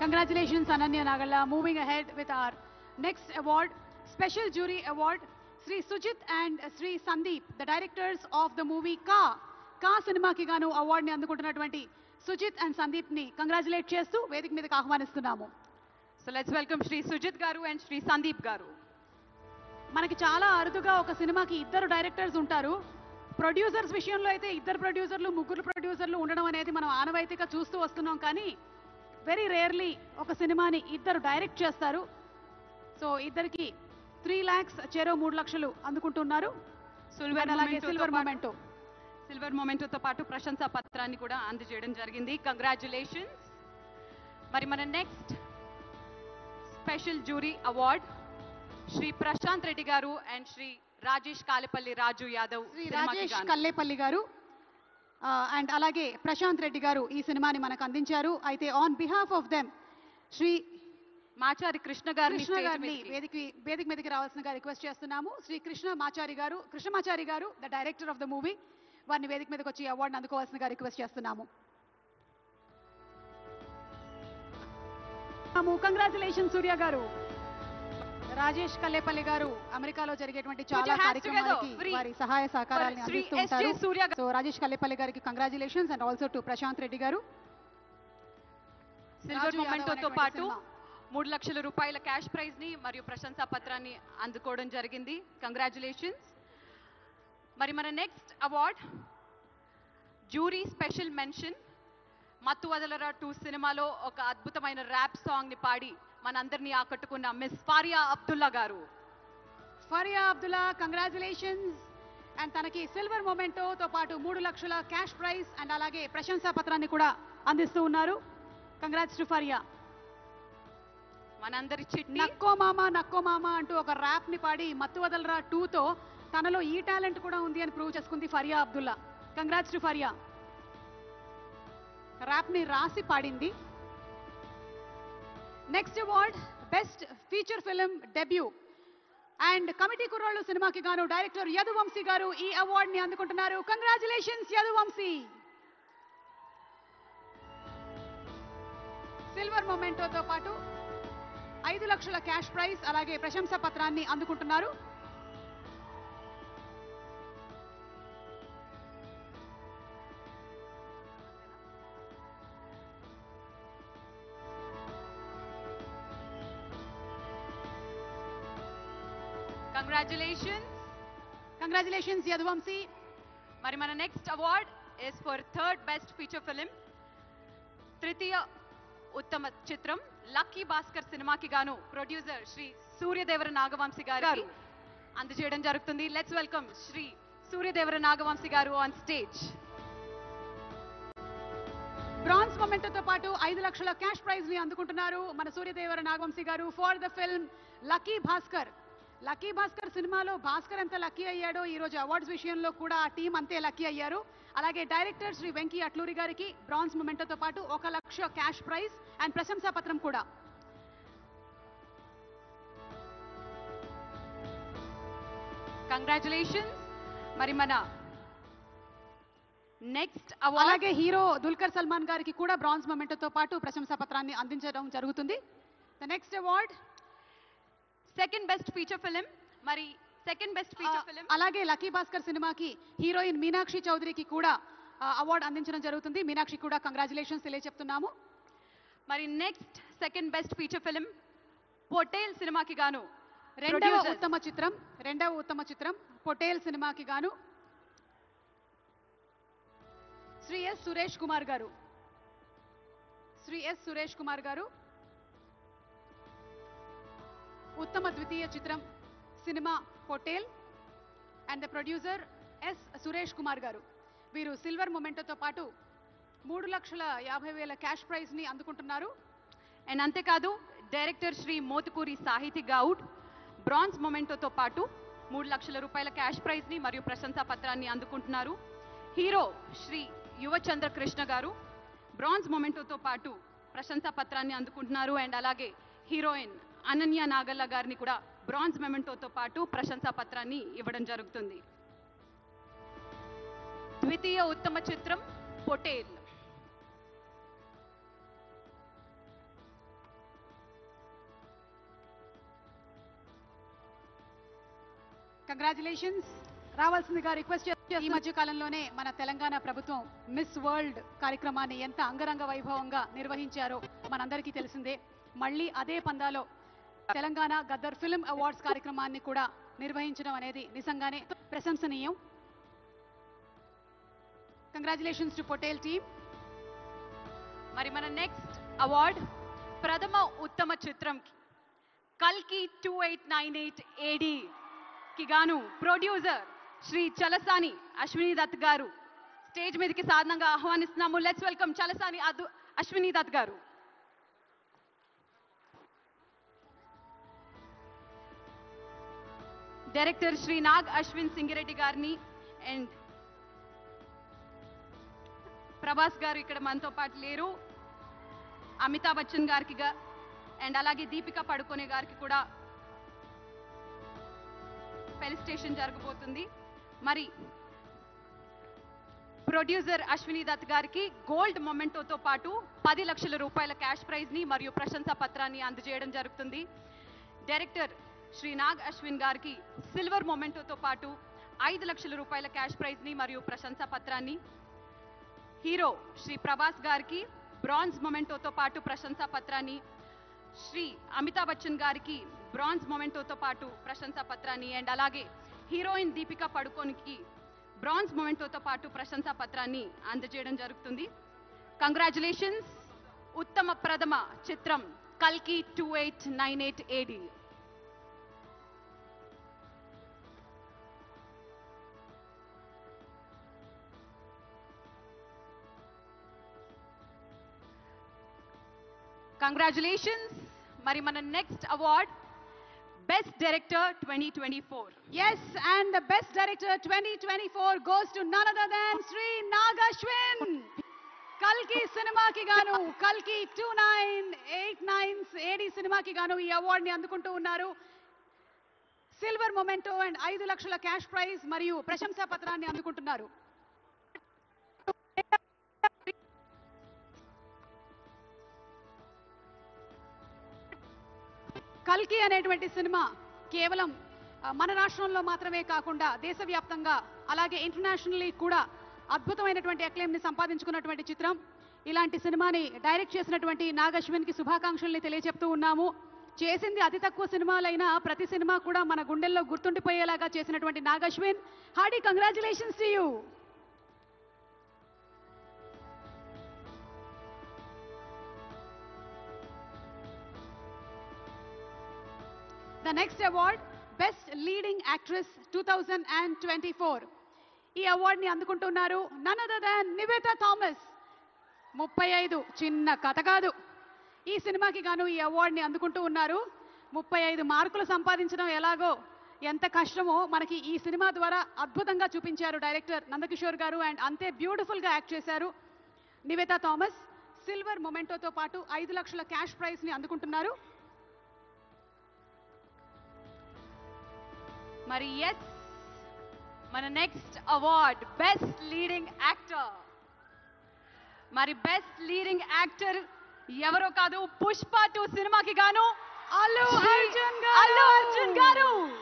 Congratulations, Ananya Nagalla. Moving ahead with our next award, Special Jury Award, Sri Sujit and Sri Sandeep, the directors of the movie Ka. Ka cinema ki ganu award ni andukuntunnatuvanti Sujit and Sandeep ni congratulate chestu వేదిక మీదకి ఆహ్వానిస్తున్నాము. So let's welcome Sri Sujit garu and Sri Sandeep garu. మనకి చాలా అరుదుగా ఒక సినిమాకి ఇద్దరు directors ఉంటారు. ప్రొడ్యూసర్స్ విషయంలో అయితే ఇద్దరు ప్రొడ్యూసర్లు ముగ్గురు ప్రొడ్యూసర్లు ఉండడం అనేది మనం ఆనవాయితీగా చూస్తూ వస్తున్నాం. కానీ వెరీ రేర్లీ ఒక సినిమాని ఇద్దరు డైరెక్ట్ చేస్తారు. సో ఇద్దరికి 3 lakhs చెరో 3 లక్షలు అందుకుంటున్నారు. సిల్వర్ మొమెంటోతో పాటు ప్రశంసా పత్రాన్ని కూడా అందజేయడం జరిగింది. కంగ్రాచులేషన్స్. మరి మన next special jury award Shri Prashanth Reddy garu and Shri Rajesh Kalepalli Raju Yadav. Shri Rajesh Kallepalli garu and అలాగే ప్రశాంత్ రెడ్డి గారు ఈ సినిమాని మనకు అందించారు. అయితే on behalf of them Shri Machari Krishna గారిని వేదిక మీదకి రావాల్సిందిగా రిక్వెస్ట్ చేస్తున్నాము. శ్రీ కృష్ణమాచారి గారు the director of the movie, వారిని వేదిక మీదకి వచ్చి అవార్డును అందుకోవాల్సిందిగా రిక్వెస్ట్ చేస్తున్నాము. కంగ్రాచులేషన్ సూర్య గారు. రాజేష్ కల్లేపల్లి గారు అమెరికాలో జరిగేటువంటి చాలా కార్యక్రమాలకి వారి సహాయ సహకారాలను అందిస్తూ ఉంటారు. సో రాజేష్ కల్లేపల్లి గారికి congratulations and also to Prashanth Reddy garu. Silver మొమెంటోతో పాటు 3 లక్షల రూపాయల క్యాష్ ప్రైజ్ ని మరియు ప్రశంసా పత్రాన్ని అందుకోవడం జరిగింది. కంగ్రాచులేషన్స్. మరి మన next award jury special mention, మత్తు వదలరా 2 సినిమాలో ఒక అద్భుతమైన ర్యాప్ సాంగ్ ని పాడి మనందరినీ ఆకట్టుకున్న మిస్ ఫారియా అబ్దుల్లా గారు. ఫారియా అబ్దుల్లా, కంగ్రాచులేషన్స్. అండ్ తనకి సిల్వర్ మొమెంటోతో పాటు 3 లక్షల క్యాష్ ప్రైజ్ అండ్ అలాగే ప్రశంసా పత్రాన్ని కూడా అందిస్తూ ఉన్నారు. Congrats to Faria. మనందరి చిట్టి నక్కో మామ అంటూ ఒక ర్యాప్ ని పాడి మత్తు వదలరా 2తో తనలో ఈ టాలెంట్ కూడా ఉంది అని ప్రూవ్ చేసుకుంది Faria Abdullah. Congrats to Faria. Rap ని రాసి పాడింది. Next award best feature film debut and committee కుర్రోళ్ళు సినిమాకి గాను డైరెక్టర్ యదువంశీ గారు ఈ అవార్డ్ ని అందుకుంటున్నారు. కంగ్రాచులేషన్స్ యదువంశీ. సిల్వర్ మొమెంటోతో పాటు 5 లక్షల క్యాష్ ప్రైజ్ అలాగే ప్రశంసా పత్రాన్ని అందుకుంటున్నారు. కంగ్రాచులేషన్స్ యదువంశీ. మరి మన next award is for third best feature film, తృతీయ ఉత్తమ చిత్రం లక్కీ భాస్కర్ సినిమాకి గాను ప్రొడ్యూసర్ శ్రీ సూర్యదేవర నాగవంశీ గారు అందజేయడం జరుగుతుంది. లెట్స్ వెల్కమ్ శ్రీ సూర్యదేవర నాగవంశీ గారు ఆన్ స్టేజ్. బ్రాంజ్ మొమెంటోతో పాటు 5 లక్షల క్యాష్ ప్రైజ్ ని అందుకుంటున్నారు మన సూర్యదేవర నాగవంశీ గారు for the film lucky Bhaskar. Lucky Bhaskar సినిమాలో భాస్కర్ ఎంత లక్కీ అయ్యాడో ఈ రోజు అవార్డ్స్ విషయంలో కూడా ఆ టీం అంతే లక్కీ అయ్యారు. అలాగే డైరెక్టర్ శ్రీ వెంకీ అట్లూరి గారికి బ్రాంజ్ మొమెంటోతో పాటు 1 లక్ష క్యాష్ ప్రైజ్ అండ్ ప్రశంసా పత్రం కూడా. కంగ్రాచులేషన్స్. మరి మన నెక్స్ట్ అవార్డ్ అలాగే హీరో దుల్కర్ సల్మాన్ గారికి కూడా బ్రాంజ్ మొమెంటోతో పాటు ప్రశంసా పత్రాన్ని అందించడం జరుగుతుంది. The next award second best feature film. మరి సెకండ్ బెస్ట్ ఫీచర్ ఫిలిం అలాగే లక్కీ భాస్కర్ సినిమాకి హీరోయిన్ మీనాక్షి చౌదరికి కూడా అవార్డు అందించడం జరుగుతుంది. మీనాక్షి కూడా కంగ్రాచులేషన్స్ తెలియజెప్తున్నాము. మరి next second best feature film Pottel సినిమాకి గాను రెండవ ఉత్తమ చిత్రం పొటేల్ సినిమాకి గాను శ్రీ ఎస్ సురేష్ కుమార్ గారు ఉత్తమ ద్వితీయ చిత్రం cinema Pottel and the producer S Suresh Kumar గారు. వీరు సిల్వర్ మొమెంటోతో పాటు 3,50,000 క్యాష్ ప్రైజ్ ని అందుకుంటున్నారు. అండ్ అంతేకాదు డైరెక్టర్ శ్రీ మోతుకూరి సాహితీ గౌడ్ బ్రాంజ్ మొమెంటోతో పాటు 3 లక్షల రూపాయల క్యాష్ ప్రైజ్ ని మరియు ప్రశంసా పత్రాన్ని అందుకుంటున్నారు. హీరో శ్రీ యువచంద్ర కృష్ణ గారు బ్రాంజ్ మొమెంటోతో పాటు ప్రశంసా పత్రాన్ని అందుకుంటున్నారు. అండ్ అలాగే హీరోయిన్ అనన్య నాగల్ల గారిని కూడా బ్రాంజ్ మొమెంటోతో పాటు ప్రశంసా పత్రాన్ని ఇవ్వడం జరుగుతుంది. ద్వితీయ ఉత్తమ చిత్రం పొటేల్. కంగ్రాచులేషన్స్. రావాల్సిందిగా రిక్వెస్ట్ చేస్తూ ఈ మధ్య కాలంలోనే మన తెలంగాణ ప్రభుత్వం మిస్ వరల్డ్ కార్యక్రమాన్ని ఎంత అంగరంగ వైభవంగా నిర్వహించారో మనందరికీ తెలిసిందే. మళ్ళీ అదే పందాలో తెలంగాణ గద్దర్ ఫిల్మ్ అవార్డ్స్ కార్యక్రమాన్ని కూడా నిర్వహించడం అనేది నిజంగానే ప్రశంసనీయం. Congratulations to Patel team. మరి మన నెక్స్ట్ అవార్డ్ ప్రథమ ఉత్తమ చిత్రం కల్కి 2898 AD కి గాను ప్రొడ్యూసర్ శ్రీ చలసాని అశ్విని దత్ గారు స్టేజ్ మీదకి సాధారణంగా ఆహ్వానిస్తున్నాము. లెట్స్ వెల్కమ్ చలసాని అశ్విని దత్ గారు. డైరెక్టర్ శ్రీ నాగ్ అశ్విన్ సింగిరెడ్డి గారిని అండ్ ప్రభాస్ గారు ఇక్కడ మనతో పాటు లేరు. అమితాబ్ బచ్చన్ గారికి అండ్ అలాగే దీపికా పడుకోనే గారికి కూడా ఫెలిసిటేషన్ జరగబోతుంది. మరి ప్రొడ్యూసర్ అశ్విని దత్ గారికి గోల్డ్ మొమెంటోతో పాటు 10 లక్షల రూపాయల క్యాష్ ప్రైజ్ ని మరియు ప్రశంసా పత్రాన్ని అందజేయడం జరుగుతుంది. డైరెక్టర్ శ్రీ నాగ్ అశ్విన్ గారికి సిల్వర్ మొమెంటోతో పాటు 5 లక్షల రూపాయల క్యాష్ ప్రైజ్ ని మరియు ప్రశంసా పత్రాన్ని, హీరో శ్రీ ప్రభాస్ గారికి బ్రాంజ్ మొమెంటోతో పాటు ప్రశంసా పత్రాన్ని, శ్రీ అమితాబ్ బచ్చన్ గారికి బ్రాంజ్ మొమెంటోతో పాటు ప్రశంసా పత్రాన్ని అండ్ అలాగే హీరోయిన్ దీపికా పడుకోనికి బ్రాంజ్ మొమెంటోతో పాటు ప్రశంసా పత్రాన్ని అందజేయడం జరుగుతుంది. కంగ్రాచులేషన్స్. ఉత్తమ ప్రథమ చిత్రం కల్కి 2898 AD. కంగ్రాచులేషన్స్. మరి మన next award best director 2024. Yes, and the best director 2024 goes to none other than Sri Nag Ashwin. కల్కి సినిమాకి గాను కల్కి 2989 AD సినిమాకి గాను ఈ అవార్డ్ ని అందుకుంటూ ఉన్నారు. సిల్వర్ మొమెంటో అండ్ 5 లక్షల క్యాష్ ప్రైజ్ మరియు ప్రశంసా పత్రాన్ని అందుకుంటున్నారు. కల్కి అనేటువంటి సినిమా కేవలం మన రాష్ట్రంలో మాత్రమే కాకుండా దేశవ్యాప్తంగా అలాగే ఇంటర్నేషనల్లీ కూడా అద్భుతమైనటువంటి అక్లెయిమ్ ని సంపాదించుకున్నటువంటి చిత్రం. ఇలాంటి సినిమాని డైరెక్ట్ చేసినటువంటి నాగ్ అశ్విన్ కి శుభాకాంక్షల్ని తెలియజెప్తూ ఉన్నాము. చేసింది అతి తక్కువ సినిమాలైనా ప్రతి సినిమా కూడా మన గుండెల్లో గుర్తుండిపోయేలాగా చేసినటువంటి Nag Ashwin, hearty congratulations to you. The next award, Best Leading Actress 2024. ఈ అవార్డ్ ని అందుకుంటున్నారు none other than Nivetha Thomas. 35 చిన్న కథ కాదు. ఈ సినిమాకి గాను ఈ అవార్డ్ ని అందుకుంటూ ఉన్నారు. 35 మార్కులు సంపాదించడం ఎలాగో ఎంత కష్టమో మనకి ఈ సినిమా ద్వారా అద్భుతంగా చూపించారు డైరెక్టర్ నందకిషోర్ గారు అండ్ అంతే బ్యూటిఫుల్ గా యాక్ట్ చేశారు. నివేతా థామస్ సిల్వర్ మొమెంటోతో పాటు 5 లక్షల క్యాష్ ప్రైజ్ ని అందుకుంటున్నారు. మరి ఎస్, మన next award best leading actor. మరి బెస్ట్ లీడింగ్ యాక్టర్ ఎవరో కాదు, పుష్ప 2 సినిమాకి గాను అల్లు అర్జున్ గారు.